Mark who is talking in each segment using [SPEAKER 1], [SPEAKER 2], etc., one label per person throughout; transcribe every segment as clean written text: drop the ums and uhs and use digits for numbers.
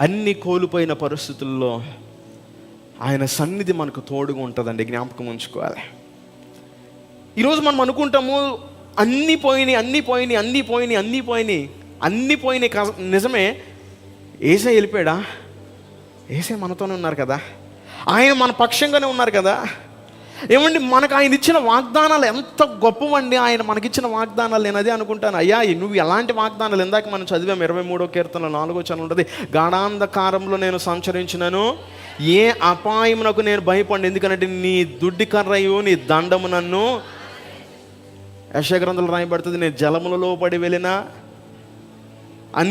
[SPEAKER 1] అన్ని కోల్పోయిన పరిస్థితుల్లో ఆయన సన్నిధి మనకు తోడుగా ఉంటుందండి, జ్ఞాపకం ఉంచుకోవాలి. ఈరోజు మనం అనుకుంటాము అన్నీ పోయినాయి. నిజమే. ఏసై వెళ్ళిపోయాడా? ఏసై మనతోనే ఉన్నారు కదా, ఆయన మన పక్షంగానే ఉన్నారు కదా. ఏమండి, మనకు ఆయన ఇచ్చిన వాగ్దానాలు ఎంత గొప్పవండి. ఆయన మనకిచ్చిన వాగ్దానాలు నేను అదే అనుకుంటాను, అయ్యా నువ్వు ఎలాంటి వాగ్దానాలు, ఇందాక మనం చదివాం 23వ కీర్తన 4వ వచనం ఉంటుంది, గాఢాంధకారంలో నేను సంచరించినను ఏ అపాయమునకు నేను భయపడి, ఎందుకంటే నీ దుడ్డి కర్రయు నీ దండము నన్ను, యెషయా గ్రంథంలో రాయబడుతుంది, నేను జలములలో పడి వెళ్ళినా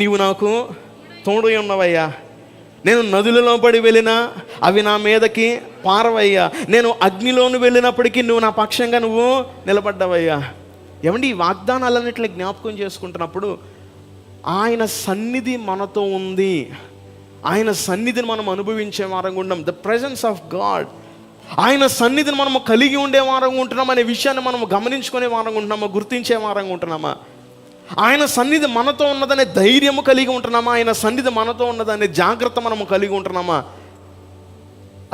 [SPEAKER 1] నీవు నాకు తోడు ఉన్నవయ్యా, నేను నదులలో పడి వెళ్ళినా అవి నా మీదకి పారవయ్యా, నేను అగ్నిలోను వెళ్ళినప్పటికీ నువ్వు నా పక్షంగా నువ్వు నిలబడ్డావయ్యా. ఏమండి, ఈ వాగ్దానాలన్నింటినీ జ్ఞాపకం చేసుకుంటున్నప్పుడు ఆయన సన్నిధి మనతో ఉంది, ఆయన సన్నిధిని మనం అనుభవించే వారంగా ఉన్నాం. ద ప్రెజెన్స్ ఆఫ్ గాడ్, ఆయన సన్నిధిని మనము కలిగి ఉండే వారంగా ఉంటున్నాం అనే విషయాన్ని మనము గమనించుకునే వారంగా ఉంటున్నామా, గుర్తించే వారంగా ఉంటున్నామా? ఆయన సన్నిధి మనతో ఉన్నదనే ధైర్యము కలిగి ఉంటున్నామా? ఆయన సన్నిధి మనతో ఉన్నదనే జాగ్రత్త మనము కలిగి ఉంటున్నామా?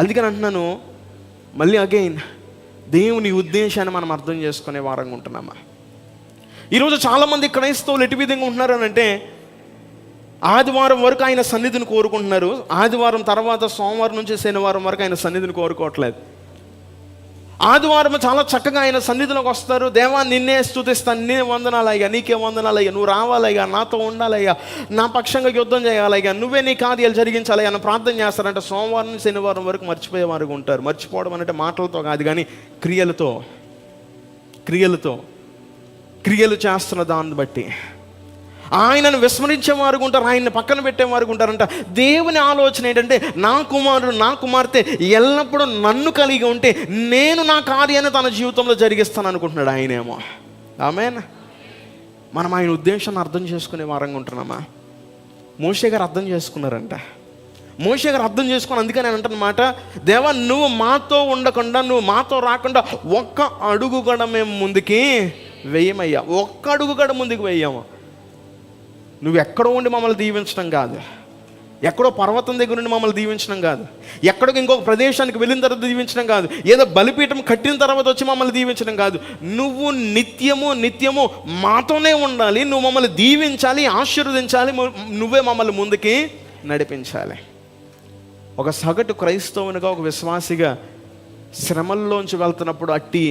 [SPEAKER 1] అందుకని అంటున్నాను మళ్ళీ అగైన్, దేవుని ఉద్దేశాన్ని మనం అర్థం చేసుకునే వారంగా ఉంటున్నామా? ఈరోజు చాలామంది క్రైస్తవులు ఎటు విధంగా ఉంటున్నారు అని అంటే, ఆదివారం వరకు ఆయన సన్నిధిని కోరుకుంటున్నారు, ఆదివారం తర్వాత సోమవారం నుంచి శనివారం వరకు ఆయన సన్నిధిని కోరుకోవట్లేదు. ఆదివారం చాలా చక్కగా ఆయన సన్నిధిలోకి వస్తారు, దేవా నిన్నే స్తుతిస్తాను, నిన్నే వందనాలయ్యా, నీకే వందనాలయ్యా, నువ్వు రావాలయ్యా, నాతో ఉండాలయ్యా, నా పక్షంగా యుద్ధం చేయాలయ్యా, నువ్వే నీ కార్యాలు జరిగించాలయ్యా అని ప్రార్థన చేస్తారంటే సోమవారం నుంచి శనివారం వరకు మర్చిపోయేవారు ఉంటారు. మర్చిపోవడం అంటే మాటలతో కాదు కానీ క్రియలు చేస్తున్న దాన్ని బట్టి ఆయనను విస్మరించేవారు ఉంటారు, ఆయన్ని పక్కన పెట్టేవారు ఉంటారంట. దేవుని ఆలోచన ఏంటంటే, నా కుమారుడు నా కుమార్తె ఎల్లప్పుడూ నన్ను కలిగి ఉంటే నేను నా కార్యాన్ని తన జీవితంలో జరిగిస్తాను అనుకుంటున్నాడు ఆయనేమో. ఆమేన్. మనం ఆయన ఉద్దేశాన్ని అర్థం చేసుకునే వారంగా ఉంటున్నామా? మోషే గారు అర్థం చేసుకున్నారంట. మోషే గారు అర్థం చేసుకుని అందుకని నేను అంటున్నమాట, దేవా నువ్వు మాతో ఉండకుండా, నువ్వు మాతో రాకుండా ఒక్క అడుగు కూడా మేము ముందుకి వెయ్యమయ్యా, ఒక్క అడుగు కూడా ముందుకు వెయ్యాము. నువ్వు ఎక్కడో ఉండి మమ్మల్ని దీవించడం కాదు, ఎక్కడో పర్వతం దగ్గర నుండి మమ్మల్ని దీవించడం కాదు, ఎక్కడో ఇంకొక ప్రదేశానికి వెళ్ళిన తర్వాత దీవించడం కాదు, ఏదో బలిపీఠం కట్టిన తర్వాత వచ్చి మమ్మల్ని దీవించడం కాదు. నువ్వు నిత్యము మాతోనే ఉండాలి, నువ్వు మమ్మల్ని దీవించాలి, ఆశీర్వదించాలి, నువ్వే మమ్మల్ని ముందుకి నడిపించాలి. ఒక సగటు క్రైస్తవునిగా, ఒక విశ్వాసిగా శ్రమల్లోంచి వెళ్తున్నప్పుడు అట్టి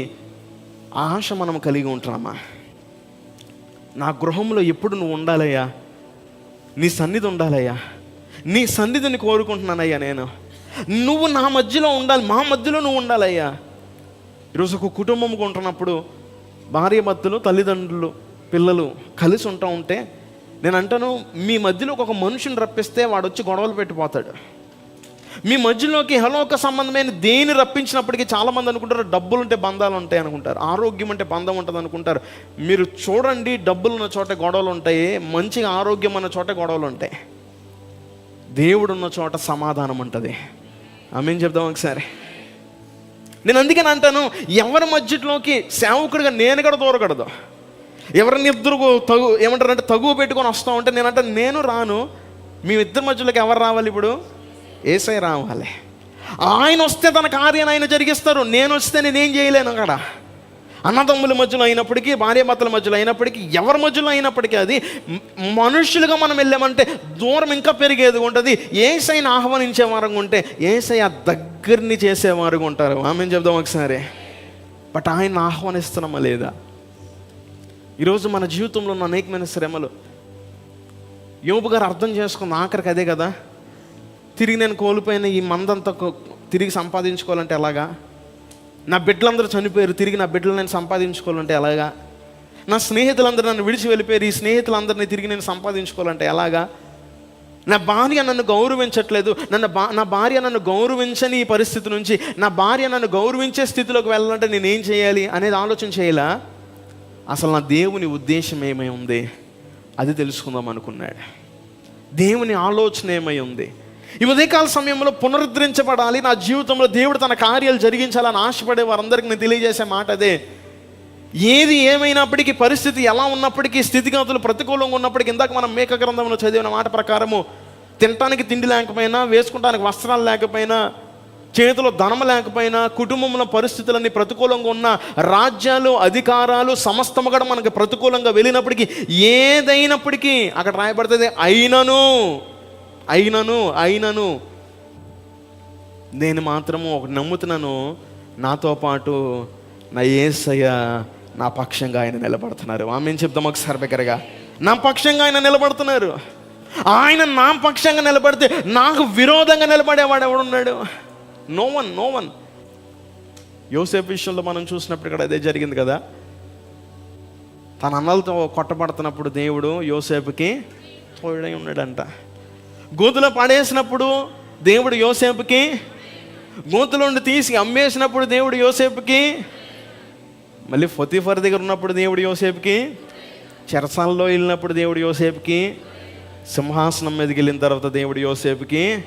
[SPEAKER 1] ఆశ మనం కలిగి ఉంటున్నామా? నా గృహంలో ఎప్పుడు నువ్వు ఉండాలయ్యా, నీ సన్నిధి ఉండాలయ్యా, నీ సన్నిధిని కోరుకుంటున్నానయ్యా, నువ్వు నా మధ్యలో ఉండాలి, మా మధ్యలో నువ్వు ఉండాలయ్యా. ఈరోజు ఒక కుటుంబం ఉంటున్నప్పుడు భార్య భర్తలు, తల్లిదండ్రులు, పిల్లలు కలిసి ఉంటే నేను అంటాను, మీ మధ్యలోకి ఒక మనుషుని రప్పిస్తే వాడు వచ్చి గొడవలు పెట్టిపోతాడు. మీ మధ్యలోకి హలోక సంబంధమైన దేని రప్పించినప్పటికీ చాలామంది అనుకుంటారు డబ్బులు ఉంటే బంధాలు ఉంటాయి అనుకుంటారు, ఆరోగ్యం అంటే బంధం ఉంటుంది అనుకుంటారు. మీరు చూడండి, డబ్బులు ఉన్న చోట గొడవలు ఉంటాయి, మంచిగా ఆరోగ్యం ఉన్న చోట గొడవలు ఉంటాయి, దేవుడు ఉన్న చోట సమాధానం ఉంటుంది. ఆమేన్ చెప్దాం ఒకసారి. నేను అందుకని అంటాను, ఎవరి మధ్యలోకి సేవకుడిగా నేను కూడా దూరకూడదు. ఎవరిని ఇద్దరు ఏమంటారంటే తగువ పెట్టుకొని వస్తూ ఉంటే నేను రాను, మీ ఇద్దరి మధ్యలోకి ఎవరు రావాలి? ఇప్పుడు యేసయ్య రావాలి. ఆయన వస్తే తన కార్యాన్ని ఆయన జరిగిస్తారు. నేను వస్తే నేనేం చేయలేను. అక్కడ అన్నదమ్ముల మధ్యలో అయినప్పటికీ, భార్యాభర్తల మధ్యలో అయినప్పటికీ, ఎవరి మధ్యలో అయినప్పటికీ, అది మనుషులుగా మనం వెళ్ళామంటే దూరం ఇంకా పెరిగేది ఉంటుంది. యేసయ్యని ఆహ్వానించే వారంగా ఉంటే యేసయ్య దగ్గరని చేసేవారుగా ఉంటారు. ఆమేన్ చెప్దాం ఒకసారి. బట్ ఆయన ఆహ్వానిస్తున్నామా లేదా? ఈరోజు మన జీవితంలో ఉన్న అనేకమైన శ్రమలు యోబు గారు అర్థం చేసుకున్న ఆఖరికి అదే కదా, తిరిగి నేను కోల్పోయిన ఈ మందంతా తిరిగి సంపాదించుకోవాలంటే ఎలాగా? నా బిడ్డలందరూ చనిపోయారు, తిరిగి నా బిడ్డలు నేను సంపాదించుకోవాలంటే ఎలాగా? నా స్నేహితులందరూ నన్ను విడిచి వెళ్ళిపోయారు, ఈ స్నేహితులందరినీ తిరిగి నేను సంపాదించుకోవాలంటే ఎలాగా? నా భార్య నన్ను గౌరవించట్లేదు, నా భార్య నన్ను గౌరవించని ఈ పరిస్థితి నుంచి నా భార్య నన్ను గౌరవించే స్థితిలోకి వెళ్ళాలంటే నేనేం చేయాలి అనేది ఆలోచన చేయాలా? అసలు నా దేవుని ఉద్దేశం ఏమై ఉంది అది తెలుసుకుందాం అనుకున్నాడు. దేవుని ఆలోచన ఏమై ఉంది? ఈ ఉదయకాల సమయంలో పునరుద్ధరించబడాలి, నా జీవితంలో దేవుడు తన కార్యాలు జరిగించాలని ఆశపడే వారందరికీ నేను తెలియజేసే మాట అదే. ఏది ఏమైనప్పటికీ, పరిస్థితి ఎలా ఉన్నప్పటికీ, స్థితిగతులు ప్రతికూలంగా ఉన్నప్పటికీ, ఇందాక మనం మేక గ్రంథంలో చదివిన మాట ప్రకారము తినటానికి తిండి లేకపోయినా, వేసుకుంటానికి వస్త్రాలు లేకపోయినా, చేతిలో ధనం లేకపోయినా, కుటుంబంలో పరిస్థితులన్నీ ప్రతికూలంగా ఉన్న, రాజ్యాలు అధికారాలు సమస్తము కూడా మనకి ప్రతికూలంగా వెళ్ళినప్పటికీ, ఏదైనప్పటికీ అక్కడ రాయబడుతుంది అయినను నేను మాత్రము ఒకటి నమ్ముతున్నాను, నాతో పాటు నా యేసయ్య నా పక్షంగా ఆయన నిలబడుతున్నారు. ఆమేన్ చెప్దాం ఒకసారి బిగ్గరగా. నా పక్షంగా ఆయన నిలబడుతున్నారు. ఆయన నా పక్షంగా నిలబడితే నాకు విరోధంగా నిలబడేవాడు ఎవడున్నాడు? No one. యోసేపు విషయంలో మనం చూసినప్పుడు ఇక్కడ అదే జరిగింది కదా. తన అన్నలతో కొట్టబడుతున్నప్పుడు దేవుడు యోసేపుకి తోడై ఉన్నాడంట. గోతులో పడేసినప్పుడు దేవుడు యోసేపుకి, గోతులోండి తీసి అమ్మేసినప్పుడు దేవుడు యోసేపుకి, మళ్ళీ పొతీఫర్ దగ్గర ఉన్నప్పుడు దేవుడు యోసేపుకి, చెరసాలలో వెళ్ళినప్పుడు దేవుడు యోసేపుకి, సింహాసనం మీదకి వెళ్ళిన తర్వాత దేవుడు యోసేపుకి.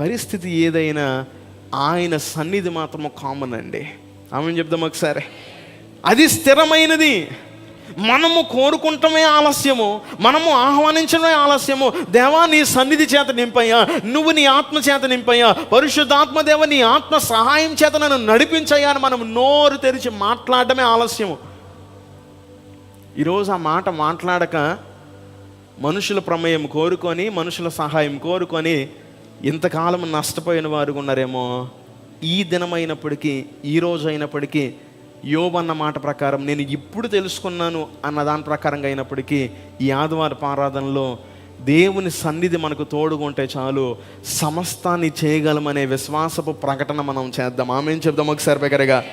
[SPEAKER 1] పరిస్థితి ఏదైనా ఆయన సన్నిధి మాత్రము కామన్ అండి. ఆమెను చెప్దాం ఒకసారి. అది స్థిరమైనది. మనము కోరుకుంటమే ఆలస్యము, మనము ఆహ్వానించడమే ఆలస్యము. దేవా నీ సన్నిధి చేత నింపయ్యా, నువ్వు నీ ఆత్మ చేత నింపయ్యా, పరిశుద్ధాత్మ దేవ నీ ఆత్మ సహాయం చేత నన్ను నడిపించయ్యా అని మనం నోరు తెరిచి మాట్లాడటమే ఆలస్యము. ఈరోజు ఆ మాట మాట్లాడక మనుషుల ప్రమేయం కోరుకొని, మనుషుల సహాయం కోరుకొని ఇంతకాలం నష్టపోయిన వారు ఉన్నారేమో. ఈ దినమైనప్పటికీ, ఈ రోజు అయినప్పటికీ, యోబు అన్న మాట ప్రకారం నేను ఇప్పుడు తెలుసుకున్నాను అన్న దాని ప్రకారంగా అయినప్పటికీ, ఈ ఆదివారపు ఆరాధనలో దేవుని సన్నిధి మనకు తోడుకుంటే చాలు, సమస్తాన్ని చేయగలమనే విశ్వాసపు ప్రకటన మనం చేద్దాం. ఆమేన్ చెప్దాం ఒకసారి బిగ్గరగా.